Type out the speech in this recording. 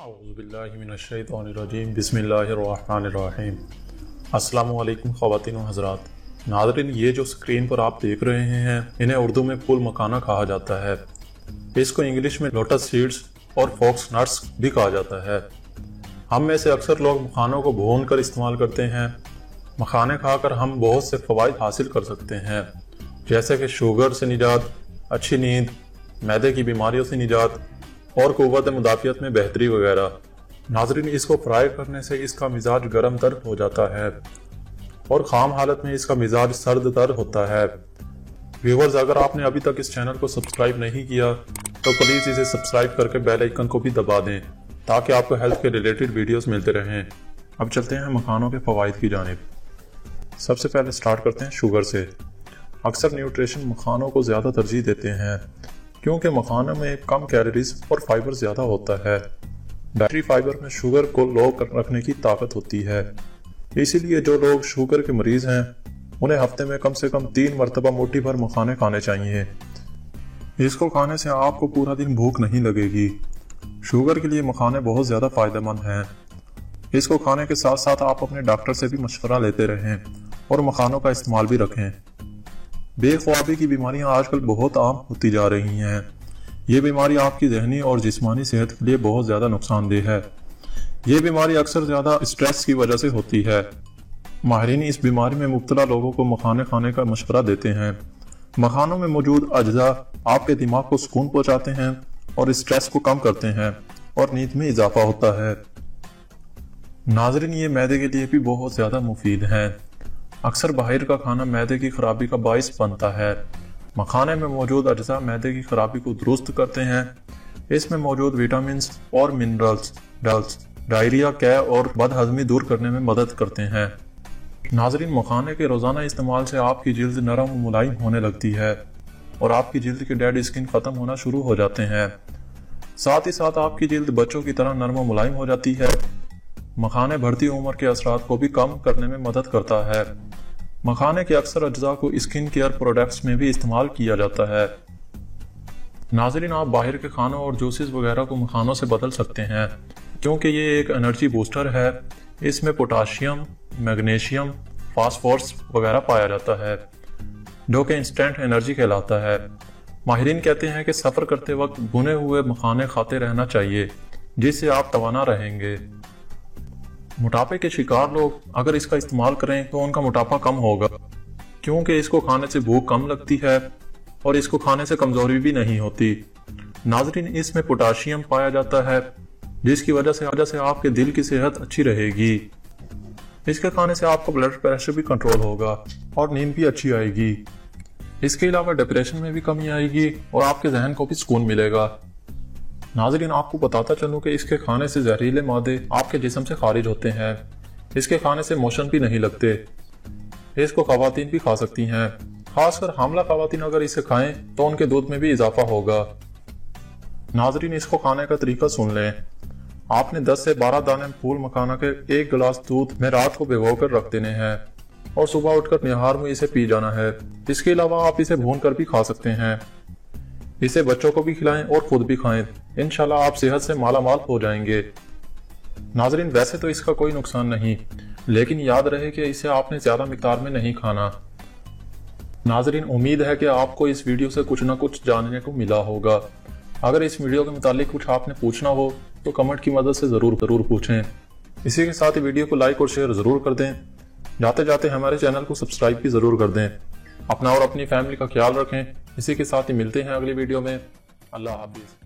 अऊज़ुबिल्लाहिमिनश्शैतानिर्रजीम बिस्मिल्लाहिर्रहमानिर्रहीम। अस्सलामु अलैकुम ख़वातीन व हज़रात। नाज़रीन, ये जो स्क्रीन पर आप देख रहे हैं इन्हें उर्दू में फूल मखाना कहा जाता है। इसको इंग्लिश में लोटस सीड्स और फॉक्स नट्स भी कहा जाता है। हम में से अक्सर लोग मखानों को भून कर इस्तेमाल करते हैं। मखाने खाकर हम बहुत से फ़वाइद हासिल कर सकते हैं, जैसे कि शुगर से निजात, अच्छी नींद, मैदे की बीमारियों से निजात और क़ुव्वत मुदाफ़ियत में बेहतरी वगैरह। नाज़रीन, इसको फ्राई करने से इसका मिजाज गर्म तर हो जाता है और ख़ाम हालत में इसका मिजाज सर्द तर होता है। व्यूवर्स, अगर आपने अभी तक इस चैनल को सब्सक्राइब नहीं किया तो प्लीज़ इसे सब्सक्राइब करके बेल आइकन को भी दबा दें ताकि आपको हेल्थ के रिलेटेड वीडियोस मिलते रहें। अब चलते हैं मखानों के फ़वाइद की जानिब। सबसे पहले स्टार्ट करते हैं शुगर से। अक्सर न्यूट्रिशन मखानों को ज़्यादा तरजीह देते हैं क्योंकि मखानों में कम कैलोरीज और फाइबर ज़्यादा होता है। डाइटरी फाइबर में शुगर को लो रखने की ताकत होती है, इसीलिए जो लोग शुगर के मरीज हैं उन्हें हफ्ते में कम से कम 3 मरतबा मुट्ठी भर मखाने खाने चाहिए। इसको खाने से आपको पूरा दिन भूख नहीं लगेगी। शुगर के लिए मखाने बहुत ज़्यादा फ़ायदेमंद हैं। इसको खाने के साथ साथ आप अपने डॉक्टर से भी मशवरा लेते रहें और मखानों का इस्तेमाल भी रखें। बेख्वाबी की बीमारियां आजकल बहुत आम होती जा रही हैं। ये बीमारी आपकी ज़हनी और जिस्मानी सेहत के लिए बहुत ज़्यादा नुकसानदेह है। ये बीमारी अक्सर ज़्यादा स्ट्रेस की वजह से होती है। माहिरीन इस बीमारी में मुब्तला लोगों को मखाने खाने का मशवरा देते हैं। मखानों में मौजूद अज्जा आपके दिमाग को सुकून पहुँचाते हैं और स्ट्रेस को कम करते हैं और नींद में इजाफा होता है। नाज़रीन, ये मैदे के लिए भी बहुत ज़्यादा मुफीद हैं। अक्सर बाहर का खाना मैदे की खराबी का बाइस बनता है। मखाने में मौजूद अज्जा मैदे की खराबी को दुरुस्त करते हैं। इसमें मौजूद विटामिन्स और मिनरल्स डायरिया, कै और बदहजमी दूर करने में मदद करते हैं। नाज़रीन, मखाने के रोज़ाना इस्तेमाल से आपकी जिल्द नरम और मुलायम होने लगती है और आपकी जिल्द के डेड स्किन ख़त्म होना शुरू हो जाते हैं। साथ ही साथ आपकी जिल्द बच्चों की तरह नरम और मुलायम हो जाती है। मखाने बढ़ती उम्र के असरात को भी कम करने में मदद करता है। मखाने के अक्सर अज्जा को स्किन केयर प्रोडक्ट्स में भी इस्तेमाल किया जाता है। नाज़रीन, आप बाहर के खानों और जूसेस वगैरह को मखानों से बदल सकते हैं क्योंकि ये एक एनर्जी बूस्टर है। इसमें पोटाशियम, मैग्नीशियम, फास्फोरस वगैरह पाया जाता है जो कि इंस्टेंट एनर्जी कहलाता है। माहिरीन कहते हैं कि सफ़र करते वक्त भुने हुए मखाने खाते रहना चाहिए जिससे आप तवाना रहेंगे। मोटापे के शिकार लोग अगर इसका इस्तेमाल करें तो उनका मोटापा कम होगा क्योंकि इसको खाने से भूख कम लगती है और इसको खाने से कमजोरी भी नहीं होती। नाज़रीन, इसमें पोटाशियम पाया जाता है जिसकी वजह से आपके दिल की सेहत अच्छी रहेगी। इसके खाने से आपका ब्लड प्रेशर भी कंट्रोल होगा और नींद भी अच्छी आएगी। इसके अलावा डिप्रेशन में भी कमी आएगी और आपके जहन को भी सुकून मिलेगा। नाज़रीन, आपको बताता चलूं कि इसके खाने से जहरीले मादे आपके जिस्म से खारिज होते हैं। इसके खाने से मोशन भी नहीं लगते। इसको खवातीन भी खा सकती हैं, खासकर हामला खवातीन अगर इसे खाएं तो उनके दूध में भी इजाफा होगा। नाज़रीन, इसको खाने का तरीका सुन लें। आपने 10 से 12 दाने फूल मखाना के 1 गिलास दूध में रात को भिगो कर रख देने हैं और सुबह उठकर निहार में इसे पी जाना है। इसके अलावा आप इसे भून कर भी खा सकते हैं। इसे बच्चों को भी खिलाएं और खुद भी खाएं। इंशाल्लाह आप सेहत से माला माल हो जाएंगे। नाज़रीन, वैसे तो इसका कोई नुकसान नहीं, लेकिन याद रहे कि इसे आपने ज्यादा मिकदार में नहीं खाना। नाज़रीन, उम्मीद है कि आपको इस वीडियो से कुछ ना कुछ जानने को मिला होगा। अगर इस वीडियो के मुतालिक कुछ आपने पूछना हो तो कमेंट की मदद से जरूर पूछें। इसी के साथ ही वीडियो को लाइक और शेयर जरूर कर दें। जाते जाते हमारे चैनल को सब्सक्राइब भी जरूर कर दें। अपना और अपनी फैमिली का ख्याल रखें। इसी के साथ ही मिलते हैं अगली वीडियो में। अल्लाह हाफिज़।